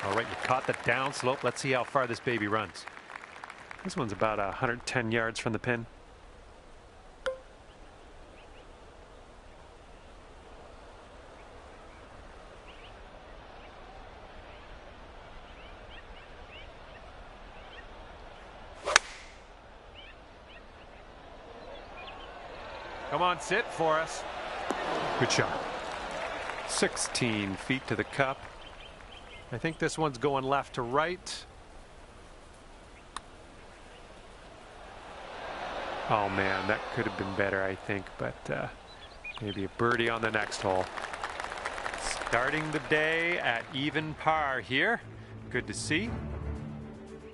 All right, you caught the downslope. Let's see how far this baby runs. This one's about 110 yards from the pin. Come on, sit for us. Good shot. 16 feet to the cup. I think this one's going left to right. Oh man, that could have been better, I think, but maybe a birdie on the next hole. Starting the day at even par here. Good to see.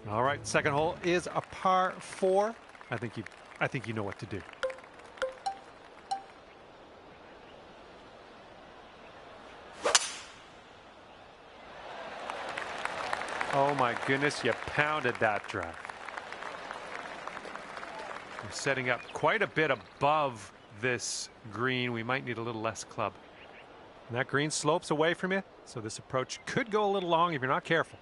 All right, second hole is a par 4. I think you know what to do. Oh my goodness, you pounded that drive. We're setting up quite a bit above this green. We might need a little less club. And that green slopes away from you, so this approach could go a little long if you're not careful.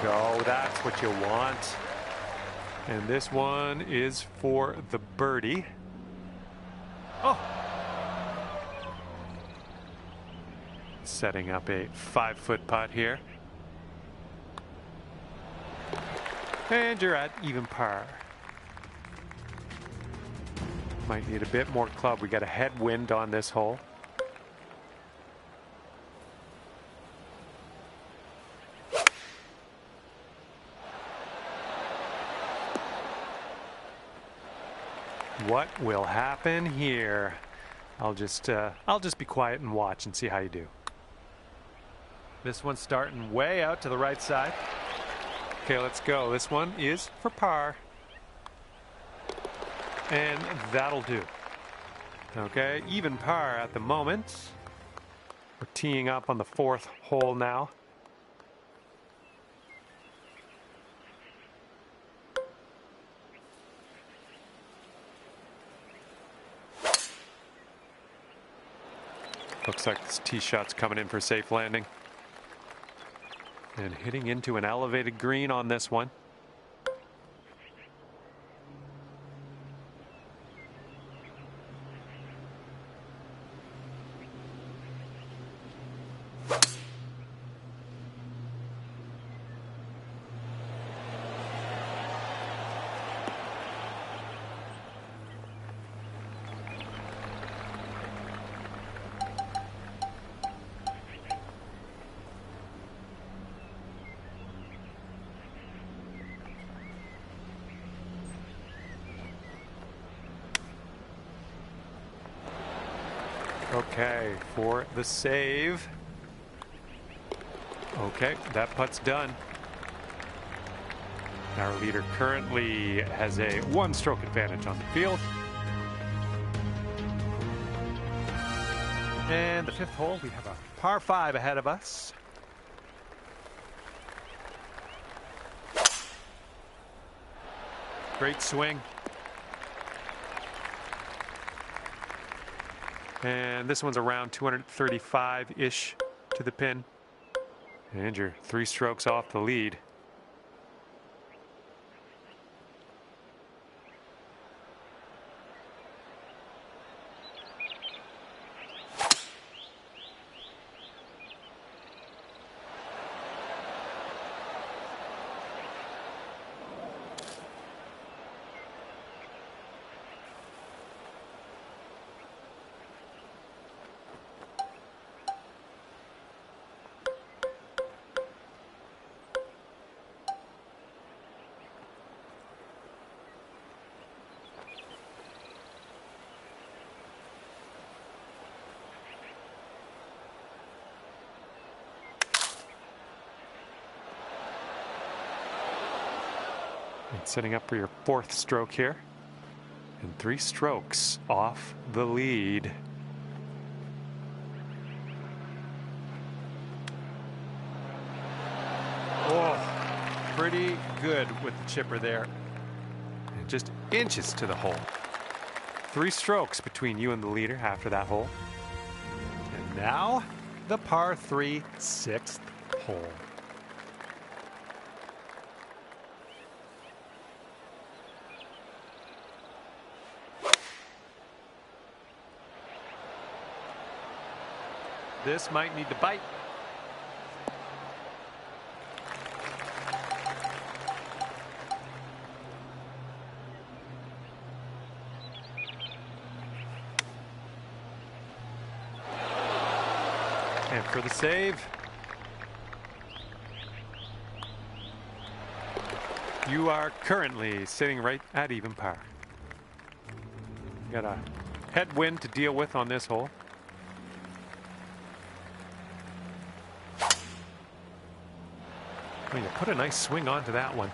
Go, that's what you want. And this one is for the birdie. Oh! Setting up a 5-foot putt here. And you're at even par. Might need a bit more club. We got a headwind on this hole. What will happen here? I'll just be quiet and watch and see how you do. This one's starting way out to the right side. Okay, let's go. This one is for par. And that'll do. Okay, even par at the moment. We're teeing up on the 4th hole now. Looks like this tee shot's coming in for safe landing. And hitting into an elevated green on this one. Okay, for the save. Okay, that putt's done. Our leader currently has a 1-stroke advantage on the field. And the 5th hole, we have a par 5 ahead of us. Great swing. And this one's around 235-ish to the pin. And you're 3 strokes off the lead. And setting up for your 4th stroke here. And 3 strokes off the lead. Oh, pretty good with the chipper there. And just inches to the hole. 3 strokes between you and the leader after that hole. And now the par 3 6th hole. This might need to bite. And for the save. You are currently sitting right at even par. Got a headwind to deal with on this hole. Well, you put a nice swing onto that one.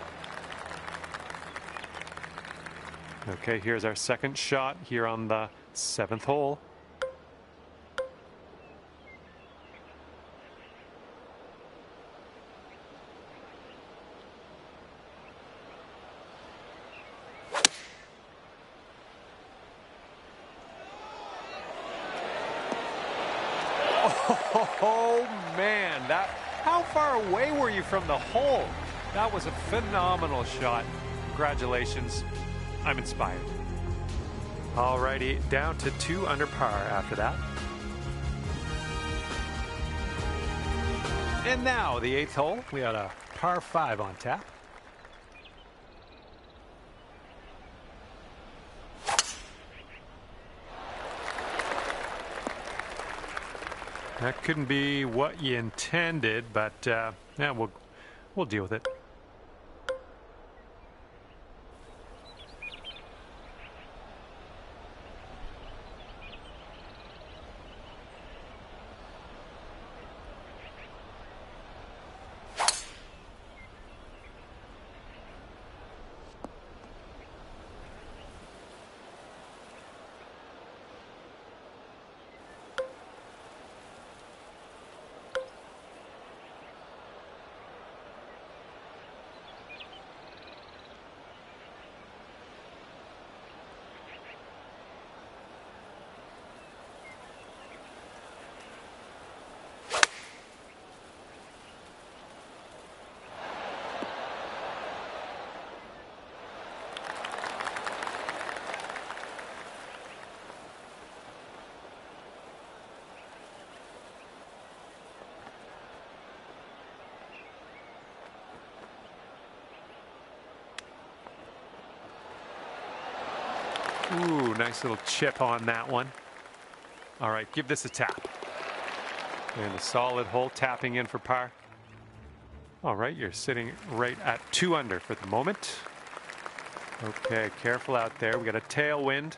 Okay, here's our 2nd shot here on the 7th hole. Oh man, how far away were you from the hole? That was a phenomenal shot. Congratulations. I'm inspired. Alrighty, down to 2 under par after that. And now the 8th hole. We had a par 5 on tap. That couldn't be what you intended, but yeah, we'll deal with it. Ooh, nice little chip on that one. All right, give this a tap. And a solid hole, tapping in for par. All right, you're sitting right at 2 under for the moment. Okay, careful out there. We got a tailwind.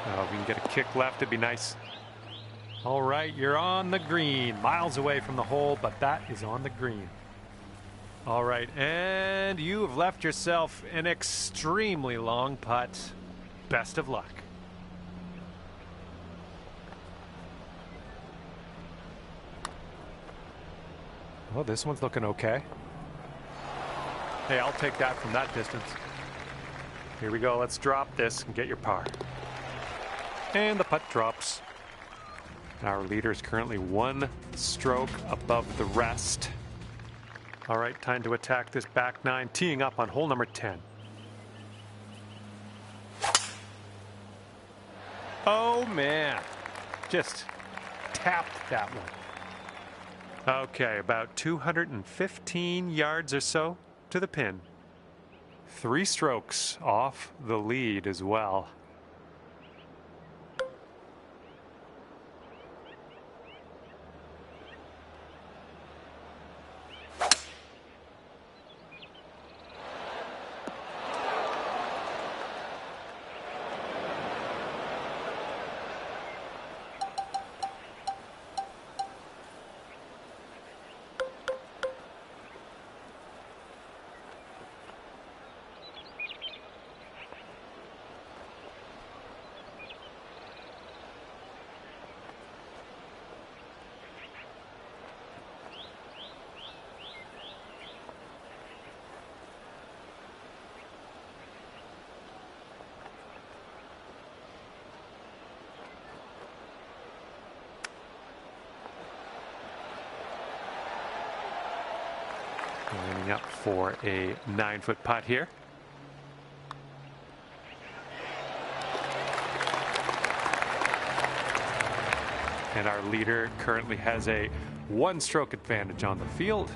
Oh, if we can get a kick left, it'd be nice. All right, you're on the green. Miles away from the hole, but that is on the green. All right, and you have left yourself an extremely long putt. Best of luck. Well, this one's looking okay. Hey, I'll take that from that distance. Here we go. Let's drop this and get your par. And the putt drops. Our leader is currently 1 stroke above the rest. All right, time to attack this back 9, teeing up on hole number 10. Oh, man. Just tapped that one. Okay, about 215 yards or so to the pin. 3 strokes off the lead as well. Lining up for a 9-foot putt here. And our leader currently has a 1-stroke advantage on the field.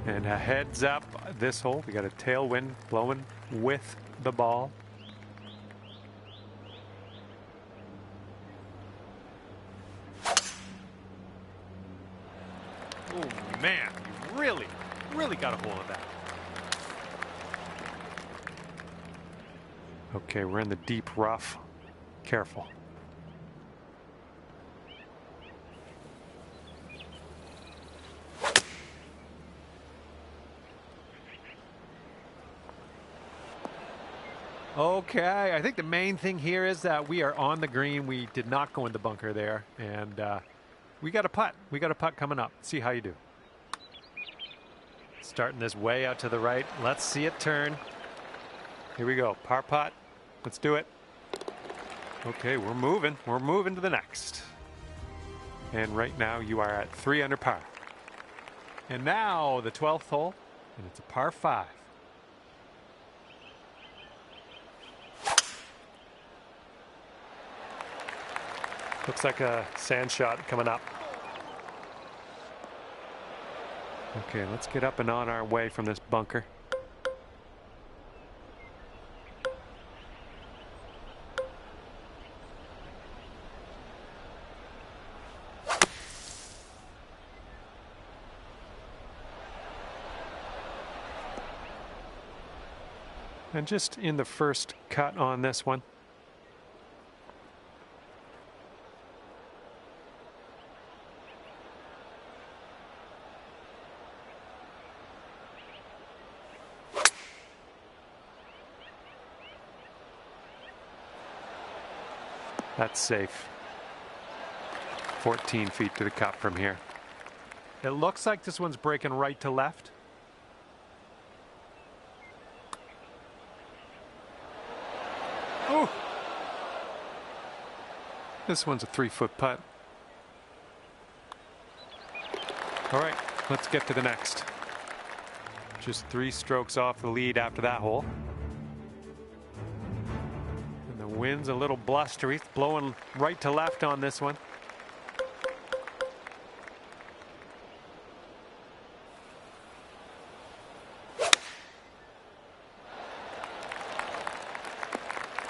And a heads up this hole. We got a tailwind blowing with the ball. Oh, man, you really got a hold of that. Okay, we're in the deep rough. Careful. Okay, I think the main thing here is that we are on the green. We did not go in the bunker there, and we got a putt. We got a putt coming up. See how you do. Starting this way out to the right. Let's see it turn. Here we go. Par putt. Let's do it. Okay, we're moving. We're moving to the next. And right now you are at 3 under par. And now the 12th hole, and it's a par 5. Looks like a sand shot coming up. Okay, let's get up and on our way from this bunker. And just in the first cut on this one. That's safe. 14 feet to the cup from here. It looks like this one's breaking right to left. Ooh. This one's a 3-foot putt. All right, let's get to the next. Just 3 strokes off the lead after that hole. And The wind's a little blustery. It's blowing right to left on this one.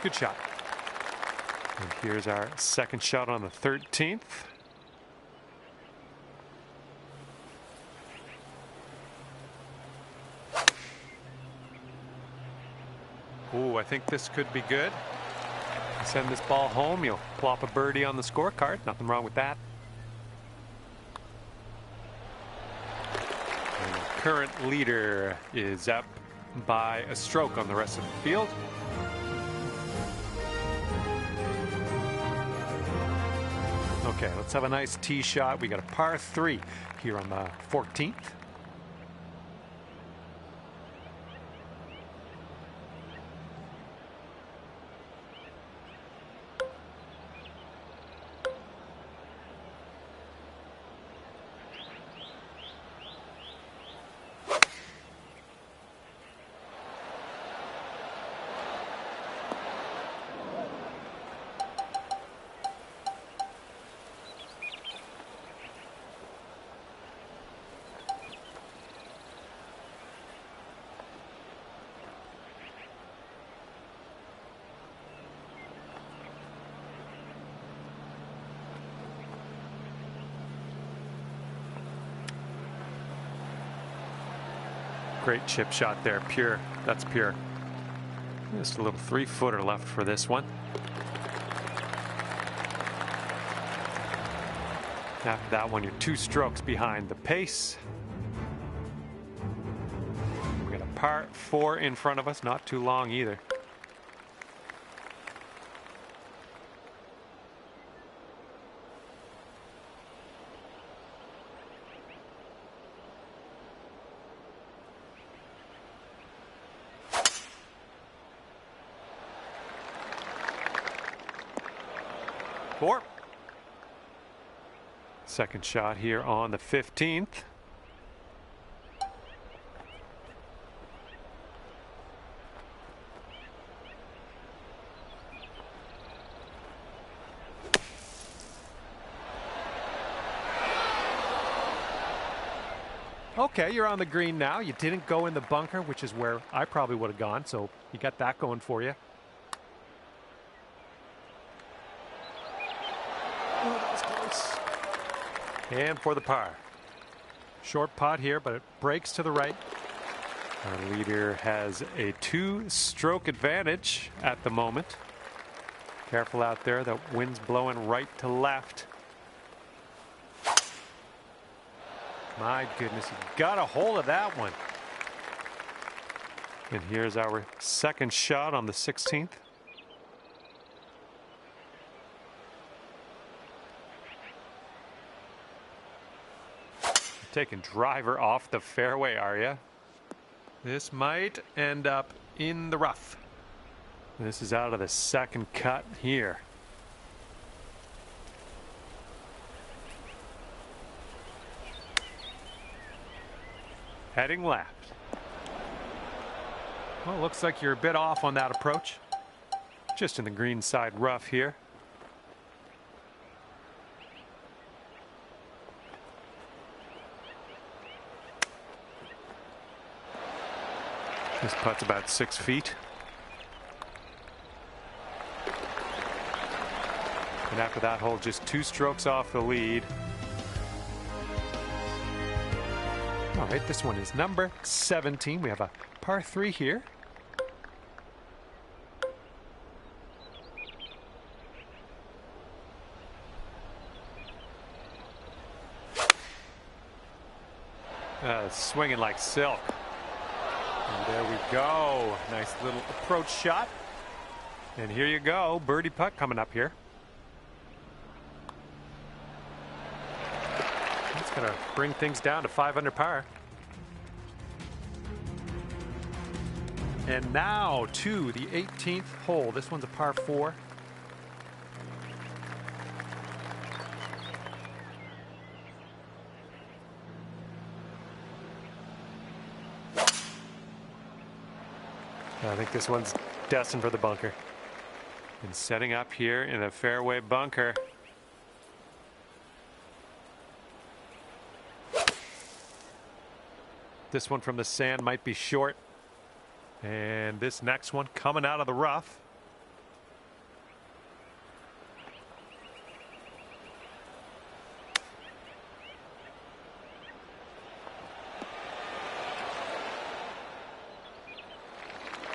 Good shot. And here's our second shot on the 13th. Ooh, I think this could be good. Send this ball home, you'll plop a birdie on the scorecard. Nothing wrong with that. And the current leader is up by a stroke on the rest of the field. Okay, let's have a nice tee shot. We got a par 3 here on the 14th. Great chip shot there, pure. That's pure. Just a little 3-footer left for this one. After that one, you're 2 strokes behind the pace. We got a par 4 in front of us, not too long either. Four. Second shot here on the 15th. Okay, you're on the green now. You didn't go in the bunker, which is where I probably would have gone, so you got that going for you. Oh, that was close. And for the par. Short putt here, but it breaks to the right. Our leader has a 2-stroke advantage at the moment. Careful out there, the wind's blowing right to left. My goodness, you got a hold of that one. And here's our second shot on the 16th. Taking driver off the fairway, are you? This might end up in the rough. This is out of the second cut here. Heading left. Well, looks like you're a bit off on that approach. Just in the green side rough here. This putt's about 6 feet. And after that hole, just 2 strokes off the lead. All right, this one is number 17. We have a par 3 here. Swinging like silk. And there we go. Nice little approach shot. And here you go. Birdie putt coming up here. It's going to bring things down to 5 under par. And now to the 18th hole. This one's a par 4. I think this one's destined for the bunker. And setting up here in a fairway bunker. This one from the sand might be short. And this next one coming out of the rough.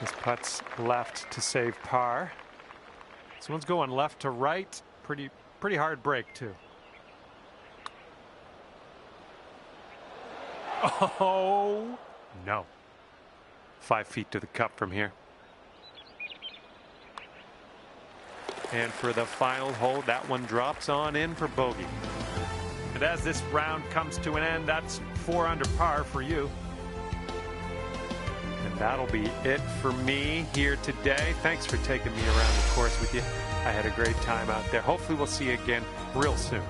This putt's left to save par. This one's going left to right. Pretty hard break too. Oh no. 5 feet to the cup from here. And for the final hole, that one drops on in for bogey. And as this round comes to an end, that's 4 under par for you. And that'll be it for me here today. Thanks for taking me around the course with you. I had a great time out there. Hopefully we'll see you again real soon.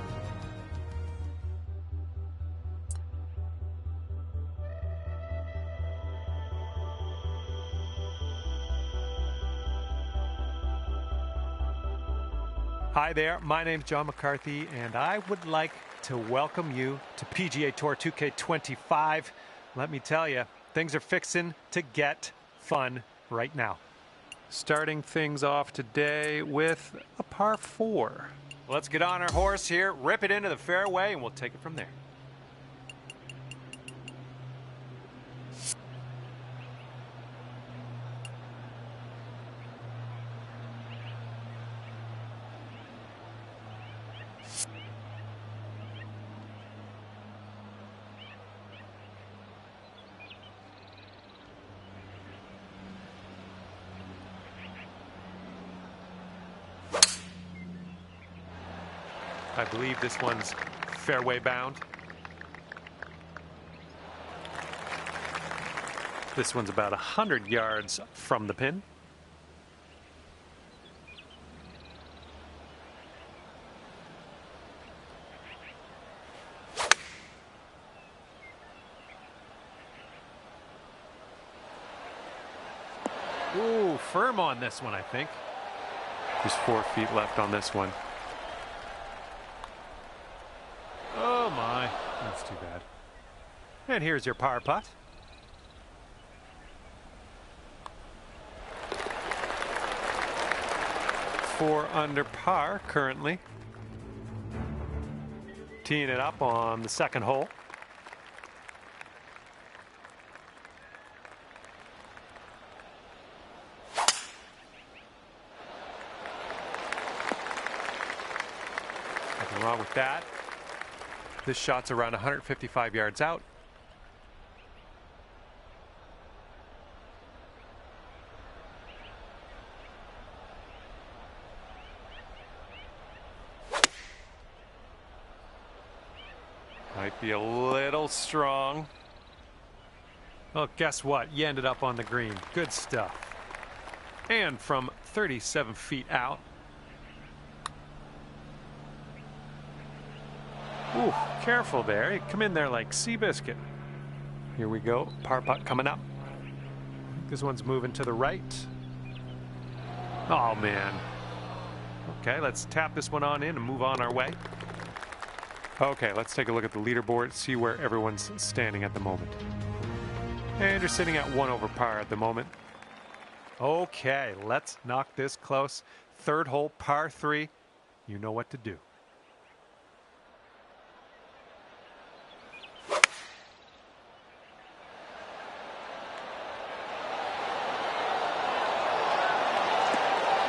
Hi there, my name's John McCarthy, and I would like to welcome you to PGA Tour 2K25. Let me tell you, things are fixing to get fun right now. Starting things off today with a par 4. Let's get on our horse here, rip it into the fairway, and we'll take it from there. I believe this one's fairway bound. This one's about 100 yards from the pin. Ooh, firm on this one, I think. Just 4 feet left on this one. Oh my, that's too bad. And here's your par putt. Four under par currently. Teeing it up on the second hole. Nothing wrong with that. This shot's around 155 yards out. Might be a little strong. Well, guess what? You ended up on the green. Good stuff. And from 37 feet out. Ooh, careful there. You come in there like Seabiscuit. Here we go. Par putt coming up. This one's moving to the right. Oh, man. Okay, let's tap this one on in and move on our way. Okay, let's take a look at the leaderboard, see where everyone's standing at the moment. And you're sitting at 1 over par at the moment. Okay, let's knock this close. Third hole, par 3. You know what to do.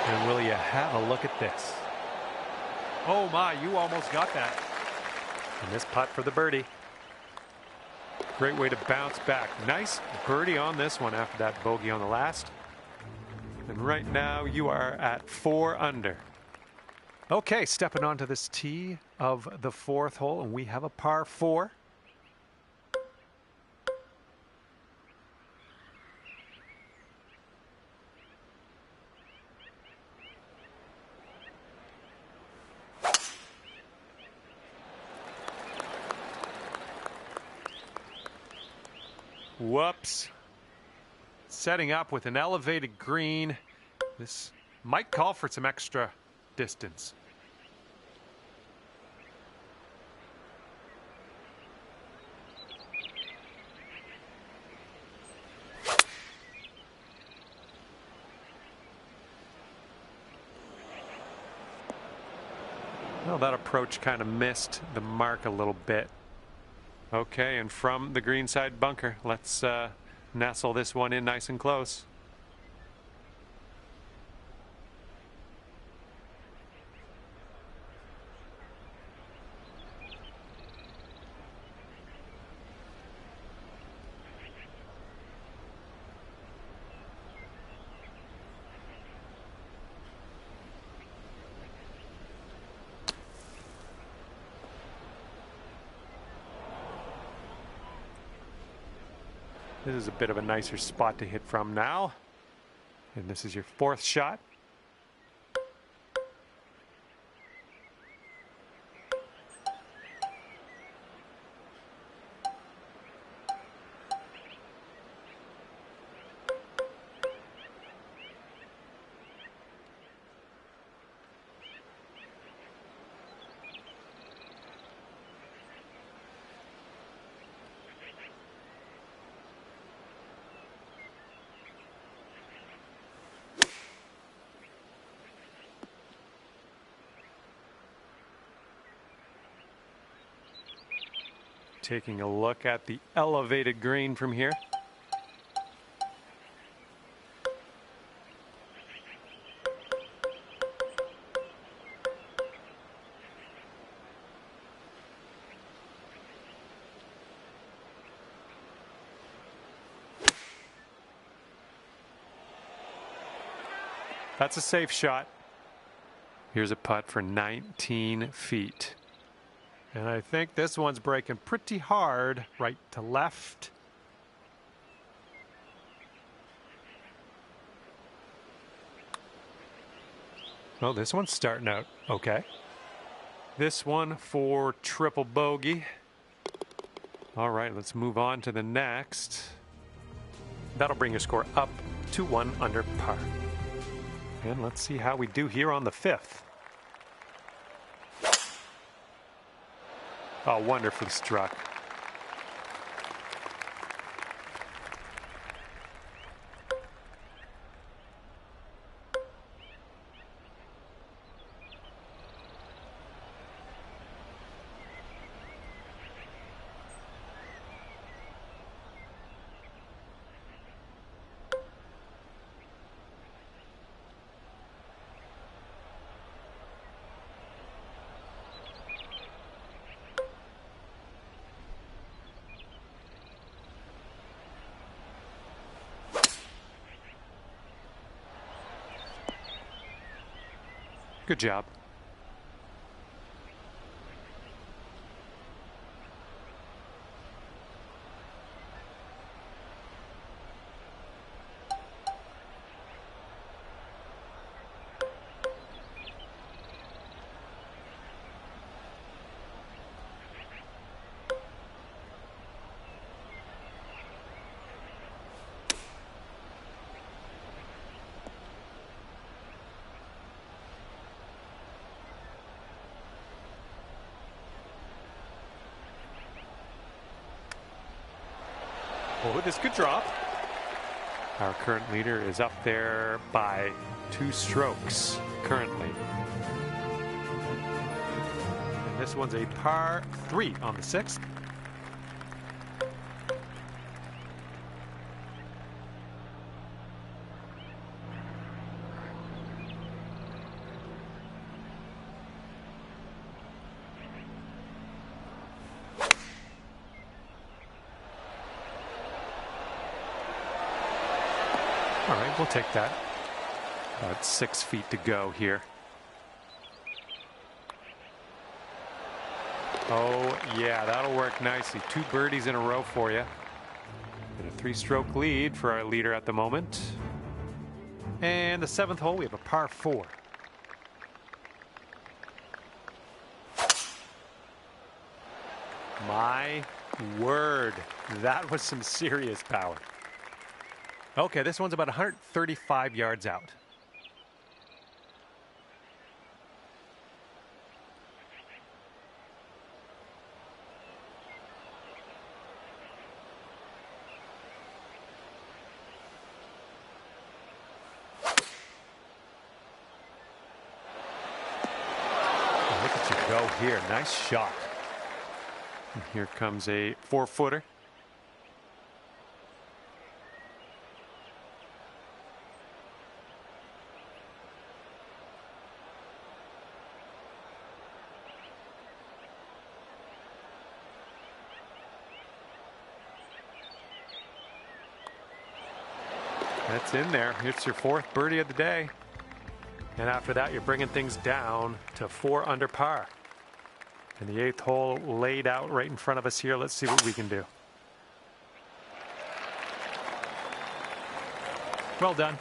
And will you have a look at this? Oh my, you almost got that. And this putt for the birdie. Great way to bounce back. Nice birdie on this one after that bogey on the last. And right now you are at 4 under. Okay, stepping onto this tee of the fourth hole, and we have a par 4. Whoops. Setting up with an elevated green. This Might call for some extra distance. Well, that approach kind of missed the mark a little bit. Okay, and from the greenside bunker, let's nestle this one in nice and close. This is a bit of a nicer spot to hit from now. And this is your fourth shot. Taking a look at the elevated green from here. That's a safe shot. Here's a putt for 19 feet. And I think this one's breaking pretty hard right to left. Well, this one's starting out okay. This one for triple bogey. All right, let's move on to the next. That'll bring your score up to 1 under par. And let's see how we do here on the 5th. Oh, wonderfully struck. Good job. Oh, this could drop. Our current leader is up there by 2 strokes currently. And this one's a par 3 on the 6th. All right, we'll take that. About 6 feet to go here. Oh, yeah, that'll work nicely. 2 birdies in a row for you. And a 3-stroke lead for our leader at the moment. And the 7th hole, we have a par 4. My word, that was some serious power. Okay, this one's about 135 yards out. go here. Nice shot. And here comes a 4-footer. That's in there. It's your 4th birdie of the day. And after that, you're bringing things down to 4 under par. And the 8th hole laid out right in front of us here. Let's see what we can do. Well done.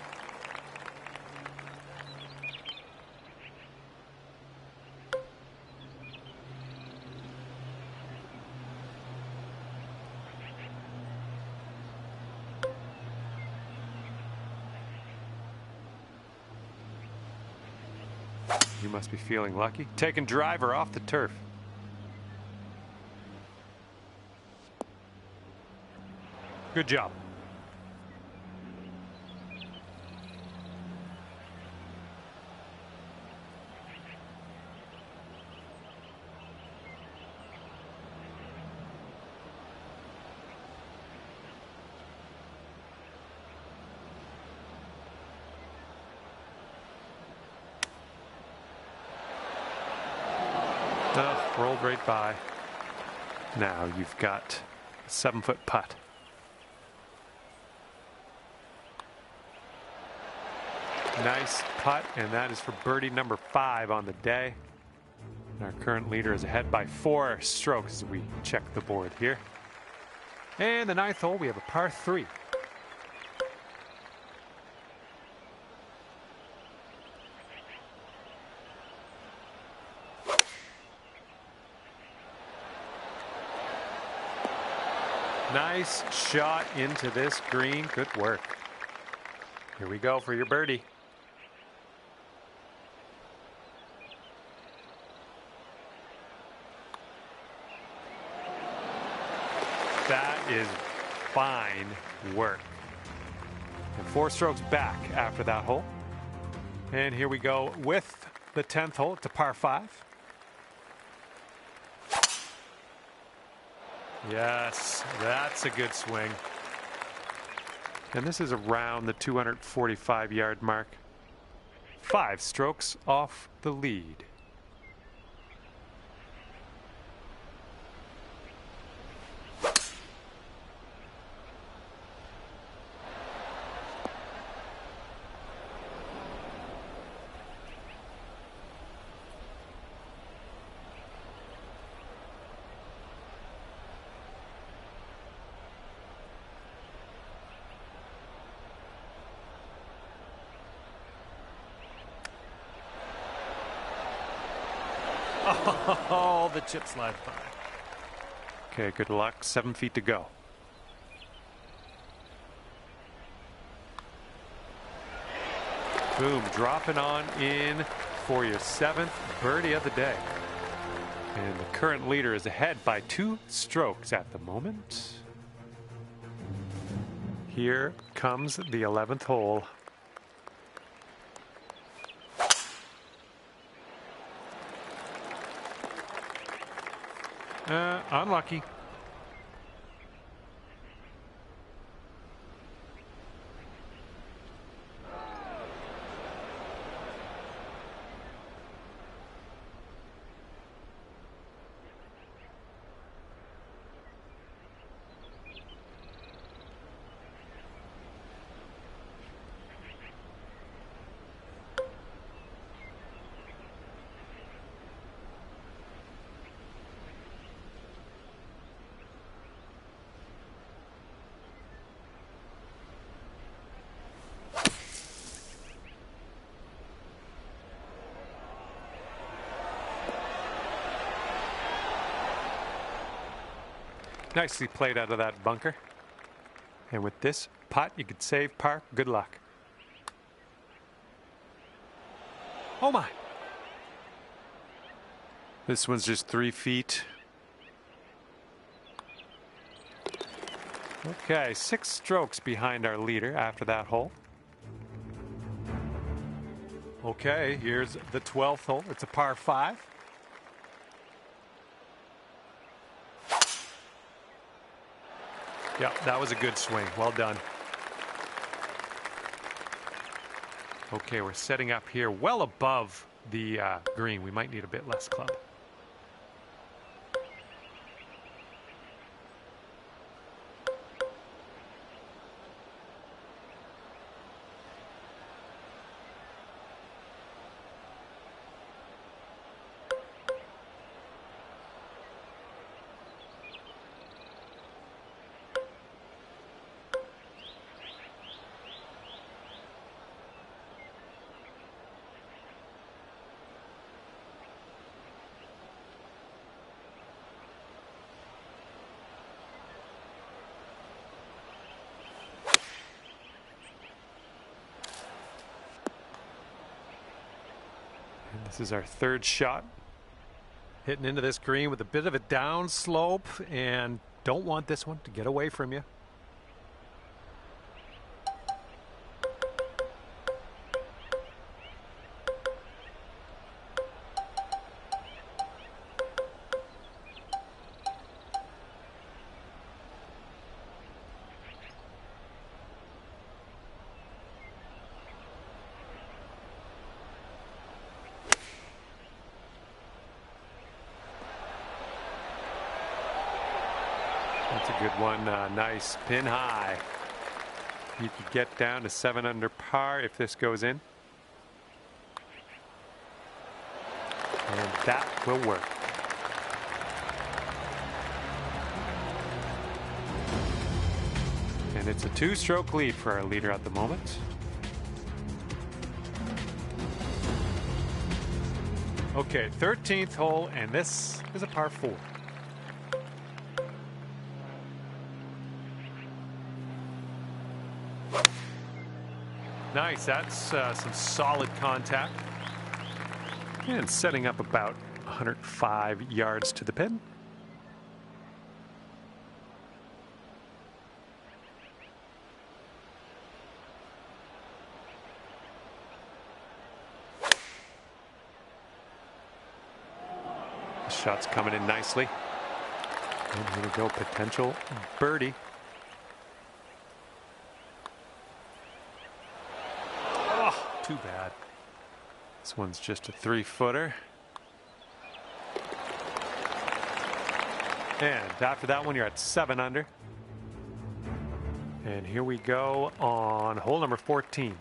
You must be feeling lucky. Taking driver off the turf. Good job. Rolled right by. Now you've got a 7-foot putt. Nice putt, and that is for birdie number 5 on the day. And our current leader is ahead by 4 strokes as we check the board here. And the 9th hole, we have a par 3. Nice shot into this green. Good work. Here we go for your birdie. That is fine work. And 4 strokes back after that hole. And here we go with the 10th hole. It's a par 5. Yes, that's a good swing. And this is around the 245-yard mark. 5 strokes off the lead. Oh, the chip slides by. Okay, good luck. 7 feet to go. Boom, dropping on in for your 7th birdie of the day. And the current leader is ahead by 2 strokes at the moment. Here comes the 11th hole. Unlucky. Nicely played out of that bunker. And with this putt, you could save par. Good luck. Oh my. This one's just 3 feet. Okay, 6 strokes behind our leader after that hole. Okay, here's the 12th hole. It's a par 5. Yeah, that was a good swing. Well done. Okay, we're setting up here well above the green. We might need a bit less club. This is our third shot. Hitting into this green with a bit of a down slope, and don't want this one to get away from you. That's a good one. Nice pin high. You could get down to 7 under par if this goes in. And that will work. And it's a 2-stroke lead for our leader at the moment. Okay, 13th hole, and this is a par 4. Nice, that's some solid contact. And setting up about 105 yards to the pin. The shot's coming in nicely. And here we go, potential birdie. Too bad. This one's just a 3-footer. And after that one, you're at 7 under. And here we go on hole number 14.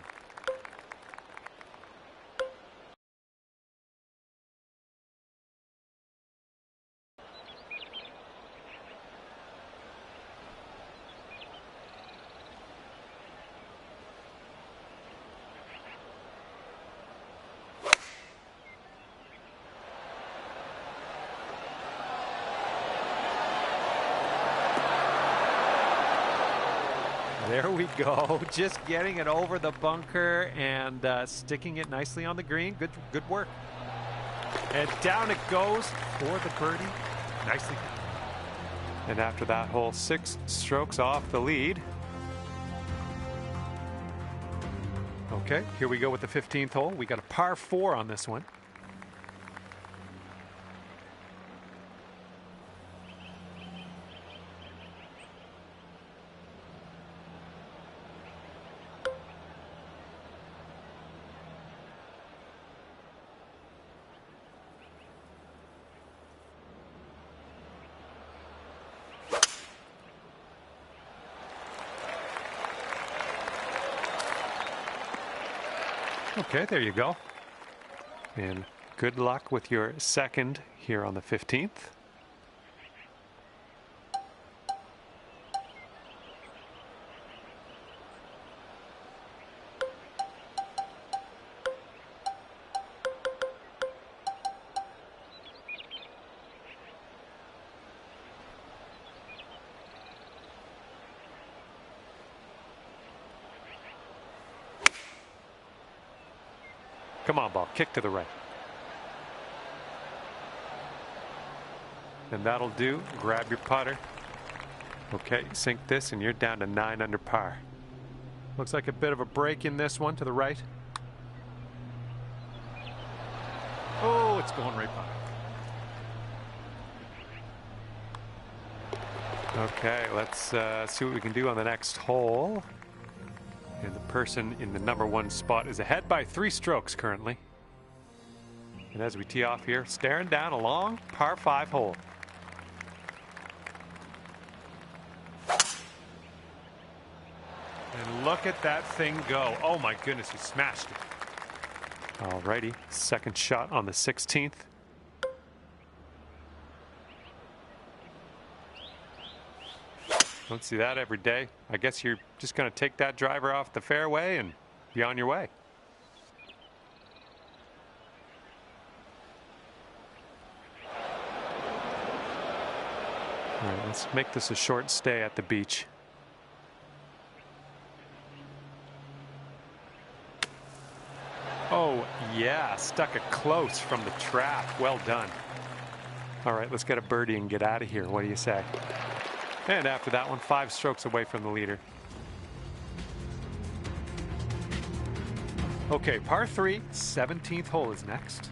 There we go, just getting it over the bunker and sticking it nicely on the green. Good work. And down it goes for the birdie. Nicely done. And after that hole, 6 strokes off the lead. Okay, here we go with the 15th hole. We got a par 4 on this one. Okay, there you go. And good luck with your second here on the 15th. Come on, ball, kick to the right. And that'll do. Grab your putter. Okay, sink this and you're down to 9 under par. Looks like a bit of a break in this one to the right. Oh, it's going right by. Okay, let's see what we can do on the next hole. And the person in the number 1 spot is ahead by 3 strokes currently. And as we tee off here, staring down a long par 5 hole. And look at that thing go. Oh my goodness, he smashed it. Alrighty, second shot on the 16th. Don't see that every day. I guess you're just going to take that driver off the fairway and be on your way. All right, let's make this a short stay at the beach. Oh, yeah, stuck it close from the trap. Well done. All right, let's get a birdie and get out of here. What do you say? And after that one, 5 strokes away from the leader. Okay, par 3, 17th hole is next.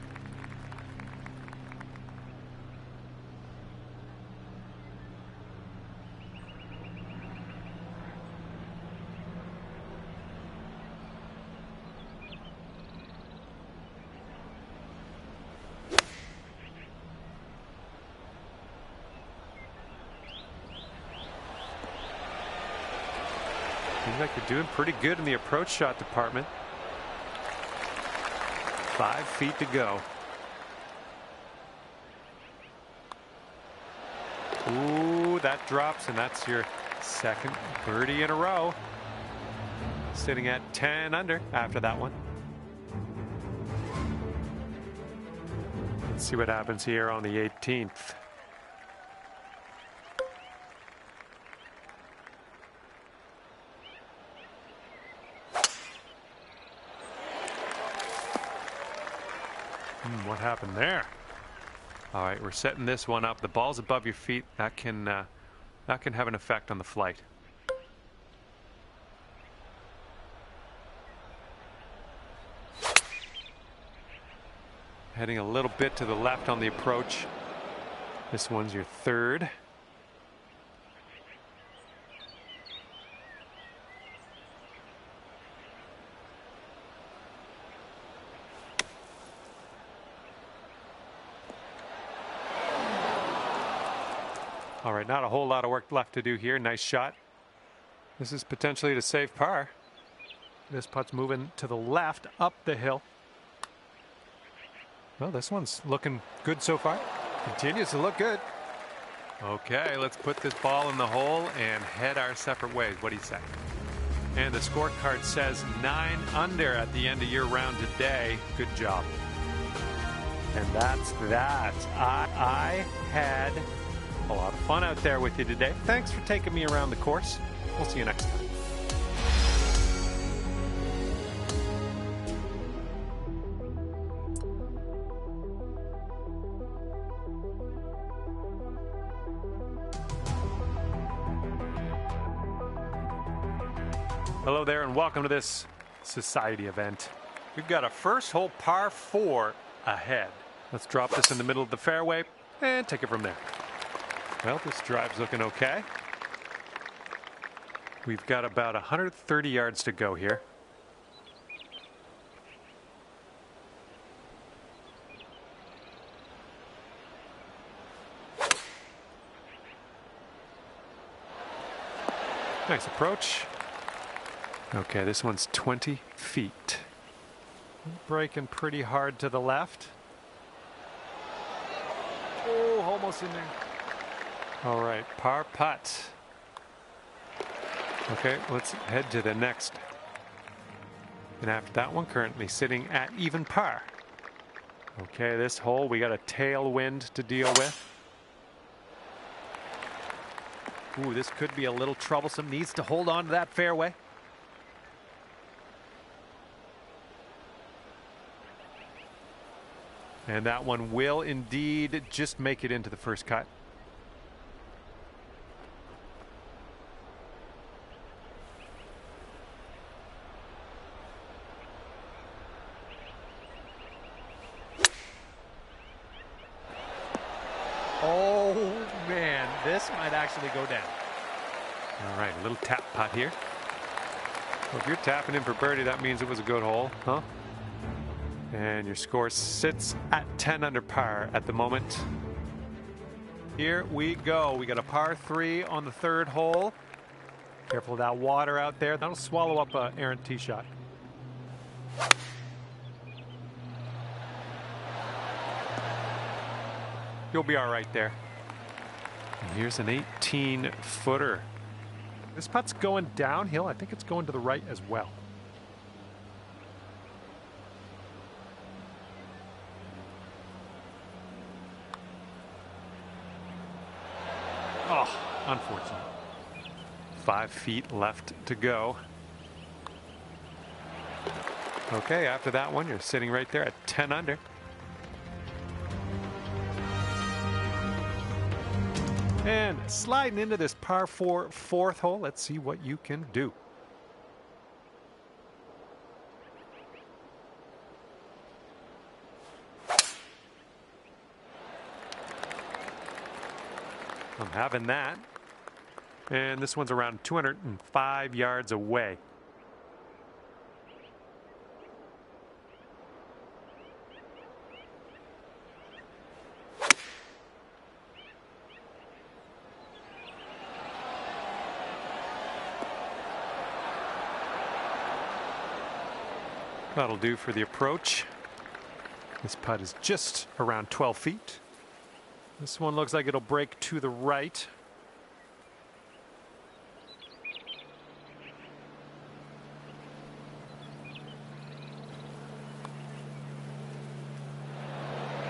Seems like you're doing pretty good in the approach shot department. 5 feet to go. Ooh, that drops, and that's your second birdie in a row. Sitting at 10 under after that one. Let's see what happens here on the 18th. What happened there? All right, we're setting this one up. The ball's above your feet. That can have an effect on the flight. Heading a little bit to the left on the approach. This one's your third. All right, not a whole lot of work left to do here. Nice shot. This is potentially to save par. This putt's moving to the left up the hill. Well, this one's looking good so far. Continues to look good. Okay, let's put this ball in the hole and head our separate ways. What do you say? And the scorecard says 9 under at the end of your round today. Good job. And that's that. I had a lot of fun out there with you today. Thanks for taking me around the course. We'll see you next time. Hello there and welcome to this society event. We've got a first hole par 4 ahead. Let's drop this in the middle of the fairway and take it from there. Well, this drive's looking okay. We've got about 130 yards to go here. Nice approach. Okay, this one's 20 feet. Breaking pretty hard to the left. Oh, almost in there. All right, par putt. Okay, let's head to the next. And after that one, currently sitting at even par. Okay, this hole, we got a tailwind to deal with. Ooh, this could be a little troublesome. Needs to hold on to that fairway. And that one will indeed just make it into the first cut. Oh, man. this might actually go down. All right, a little tap putt here. Well, if you're tapping in for birdie, that means it was a good hole, huh? And your score sits at 10 under par at the moment. Here we go. We got a par 3 on the 3rd hole. Careful of that water out there. That'll swallow up an errant tee shot. You'll be all right there. And here's an 18-footer. This putt's going downhill. I think it's going to the right as well. Oh, unfortunate. 5 feet left to go. Okay, after that one, you're sitting right there at 10 under. And sliding into this par 4 4th hole. Let's see what you can do. I'm having that. And this one's around 205 yards away. That'll do for the approach. This putt is just around 12 feet. This one looks like it'll break to the right.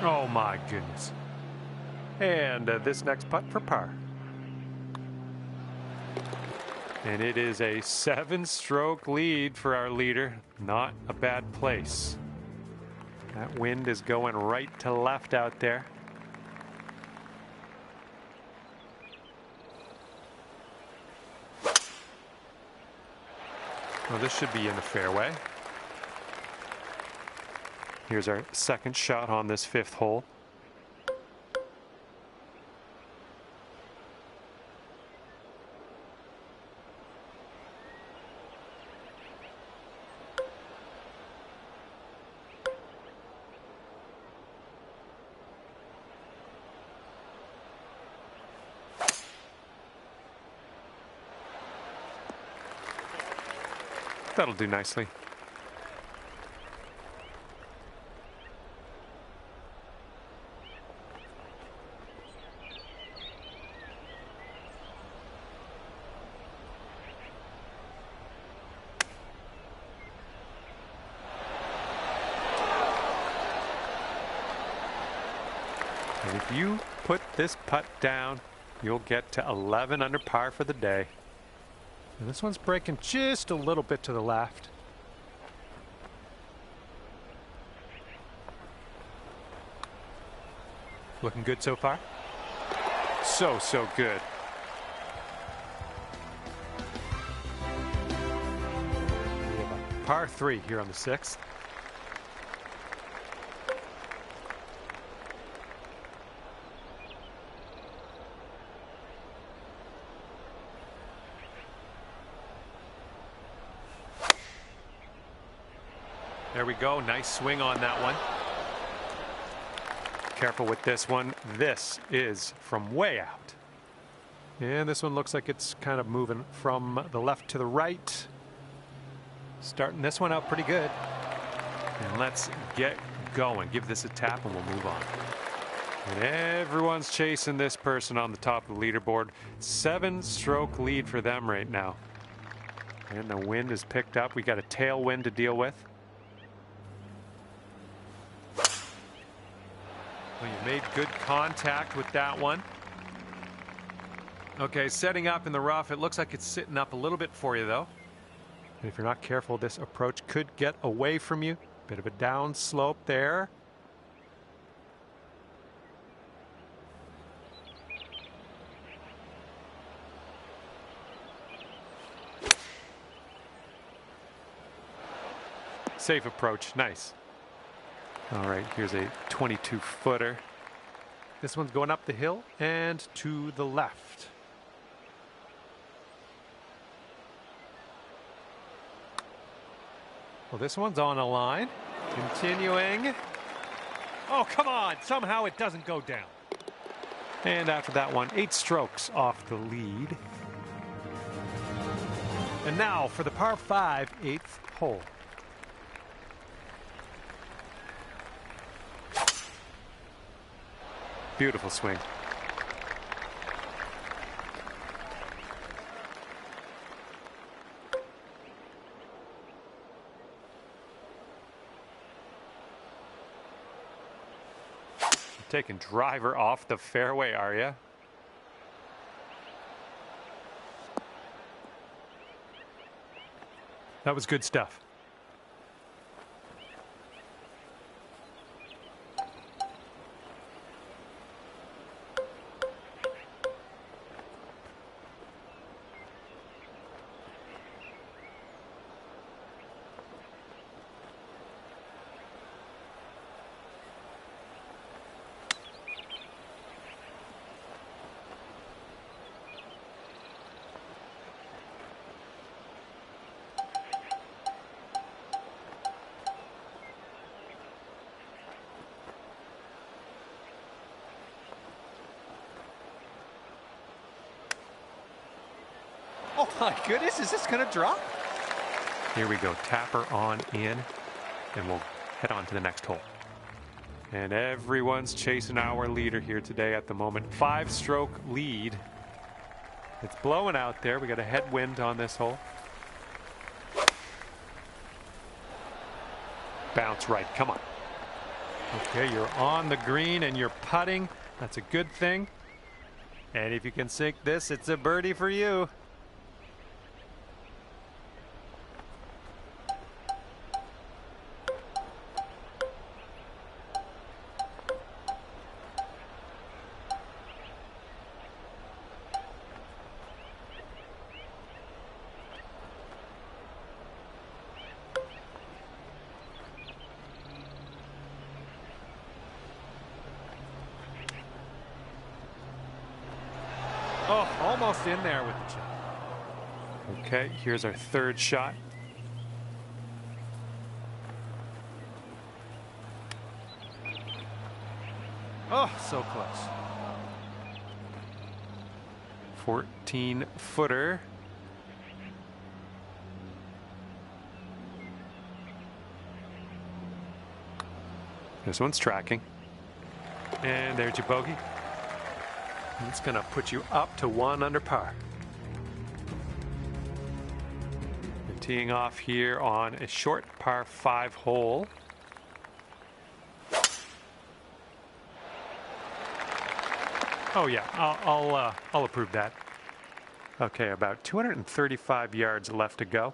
Oh my goodness. And this next putt for par. And it is a 7-stroke lead for our leader. Not a bad place. That wind is going right to left out there. Well, this should be in the fairway. Here's our second shot on this 5th hole. That'll do nicely. And if you put this putt down, you'll get to 11 under par for the day. And this one's breaking just a little bit to the left. Looking good so far? So good. We have a par 3 here on the 6th. There we go. Nice swing on that one. Careful with this one. This is from way out. And this one looks like it's kind of moving from the left to the right. Starting this one out pretty good. And let's get going. Give this a tap and we'll move on. And everyone's chasing this person on the top of the leaderboard. 7-stroke lead for them right now. And the wind is picked up. We got a tailwind to deal with. Well, you made good contact with that one. Okay, setting up in the rough. It looks like it's sitting up a little bit for you, though. And if you're not careful, this approach could get away from you. Bit of a down slope there. Safe approach. Nice. All right, here's a 22-footer. This one's going up the hill and to the left. Well, this one's on a line. Continuing. Oh, come on. Somehow it doesn't go down. And after that one, 8 strokes off the lead. And now for the par 5, 8th hole. Beautiful swing. Taking driver off the fairway, are you? That was good stuff. Oh my goodness, is this going to drop? Here we go, tapper on in, and we'll head on to the next hole. And everyone's chasing our leader here today at the moment. 5-stroke lead. It's blowing out there. We got a headwind on this hole. Bounce right, come on. Okay, you're on the green and you're putting. That's a good thing. And if you can sink this, it's a birdie for you. Oh, almost in there with the chip. Okay, here's our 3rd shot. Oh, so close. 14-footer. This one's tracking. And there's your bogey. It's going to put you up to 1 under par. And teeing off here on a short par 5 hole. Oh yeah, I'll approve that. Okay, about 235 yards left to go.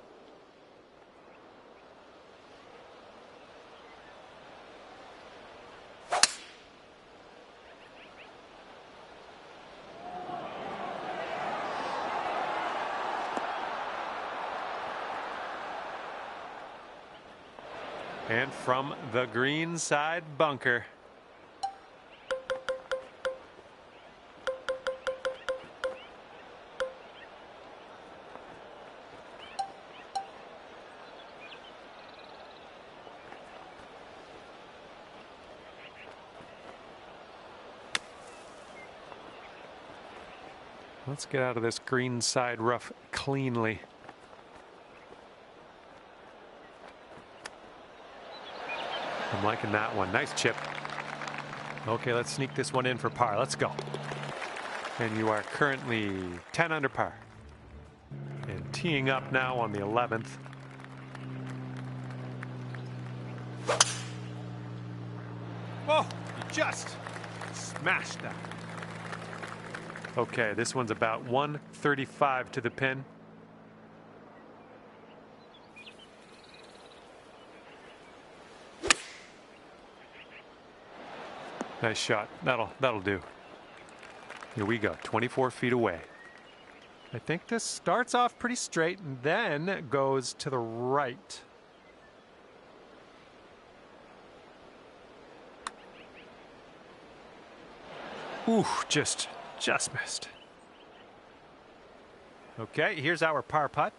And from the green side bunker. Let's get out of this green side rough cleanly. I'm liking that one. Nice chip. Okay, let's sneak this one in for par. Let's go. And you are currently 10 under par. And teeing up now on the 11th. Oh, you just smashed that. Okay, this one's about 135 to the pin. Nice shot. That'll do. Here we go. 24 feet away. I think this starts off pretty straight and then goes to the right. Ooh, just missed. Okay, here's our par putt.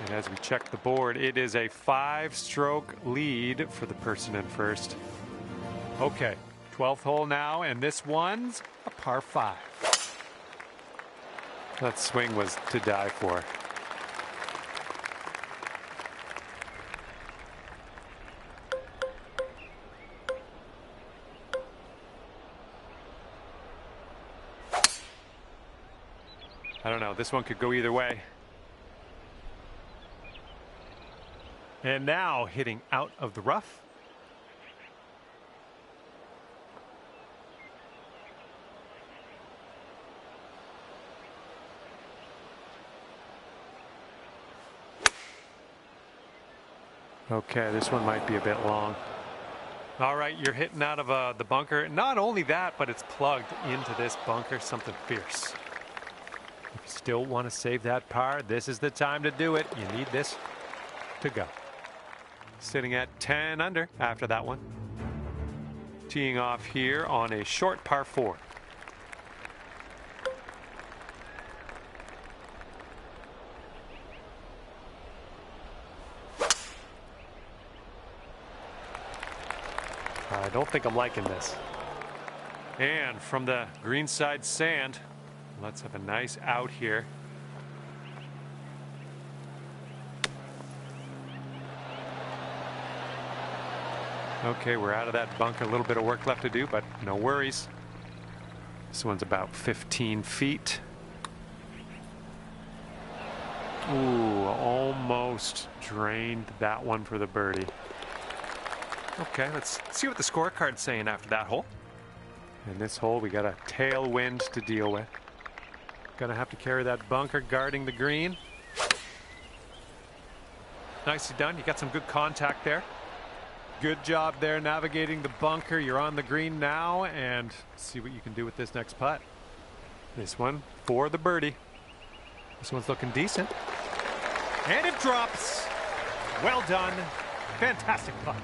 And as we check the board, it is a 5-stroke lead for the person in first. Okay, 12th hole now, and this one's a par 5. That swing was to die for. I don't know, this one could go either way. And now hitting out of the rough. Okay, this one might be a bit long. All right, you're hitting out of the bunker. Not only that, but it's plugged into this bunker, something fierce. If you still want to save that par, this is the time to do it. You need this to go. Sitting at 10 under after that one. Teeing off here on a short par 4. I don't think I'm liking this. And from the greenside sand, let's have a nice out here. Okay, we're out of that bunker. A little bit of work left to do, but no worries. This one's about 15 feet. Ooh, almost drained that one for the birdie. Okay, let's see what the scorecard's saying after that hole. In this hole, we got a tailwind to deal with. Gonna have to carry that bunker guarding the green. Nicely done. You got some good contact there. Good job there navigating the bunker. You're on the green now, and see what you can do with this next putt. This one for the birdie. This one's looking decent. And it drops. Well done. Fantastic putt.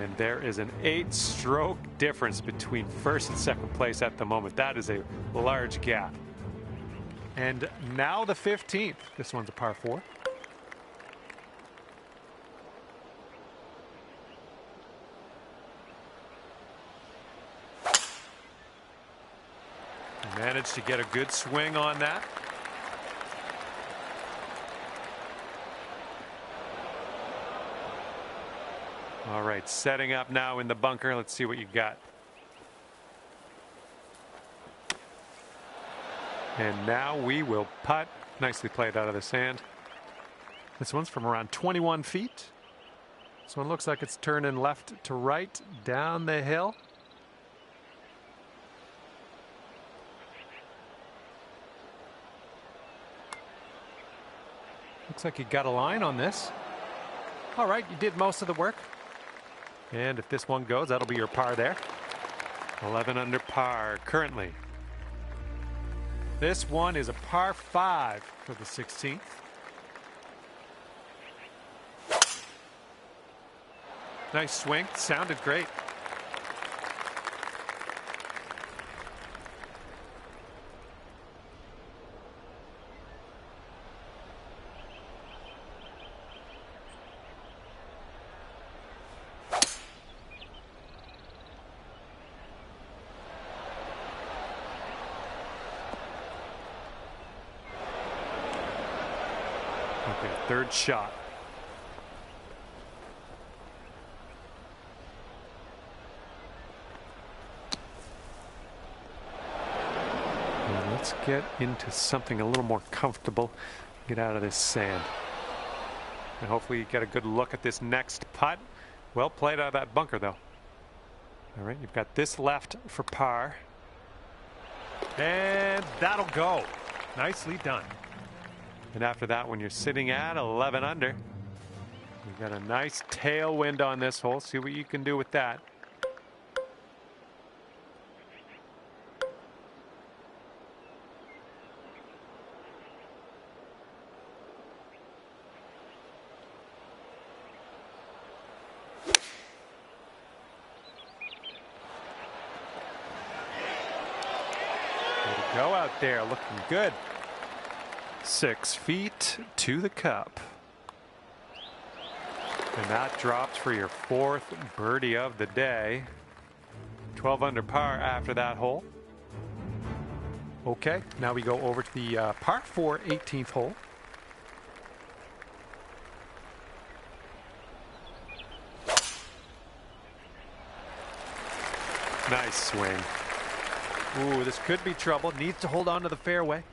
And there is an 8-stroke difference between first and second place at the moment. That is a large gap. And now the 15th. This one's a par 4. Managed to get a good swing on that. All right, setting up now in the bunker. Let's see what you got. And now we will putt. Nicely played out of the sand. This one's from around 21 feet. This one looks like it's turning left to right down the hill. Looks like you got a line on this. All right, you did most of the work. And if this one goes, that'll be your par there. 11 under par currently. This one is a par 5 for the 16th. Nice swing. Sounded great. Okay, third shot. And let's get into something a little more comfortable. Get out of this sand. And hopefully you get a good look at this next putt. Well played out of that bunker, though. All right, you've got this left for par. And that'll go. Nicely done. And after that, when you're sitting at 11 under, you've got a nice tailwind on this hole. See what you can do with that. Go out there, looking good. 6 feet to the cup. And that drops for your 4th birdie of the day. 12 under par after that hole. Okay, now we go over to the par 4 18th hole. Nice swing. Ooh, this could be trouble. Needs to hold on to the fairway.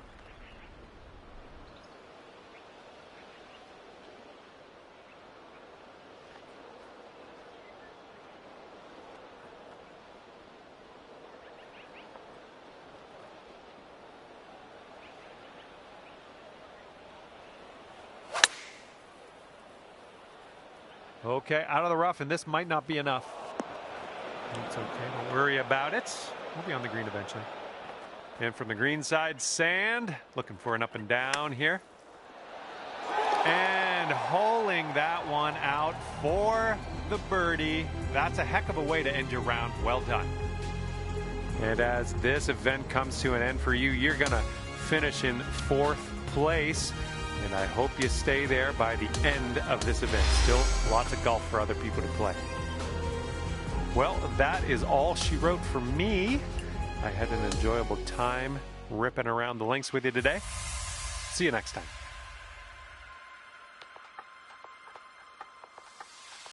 Okay, out of the rough, and this might not be enough. It's okay, don't worry about it. We'll be on the green eventually. And from the green side, sand. Looking for an up and down here. And holing that one out for the birdie. That's a heck of a way to end your round. Well done. And as this event comes to an end for you, you're going to finish in 4th place. And I hope you stay there by the end of this event. Still lots of golf for other people to play. Well, that is all she wrote for me. I had an enjoyable time ripping around the links with you today. See you next time.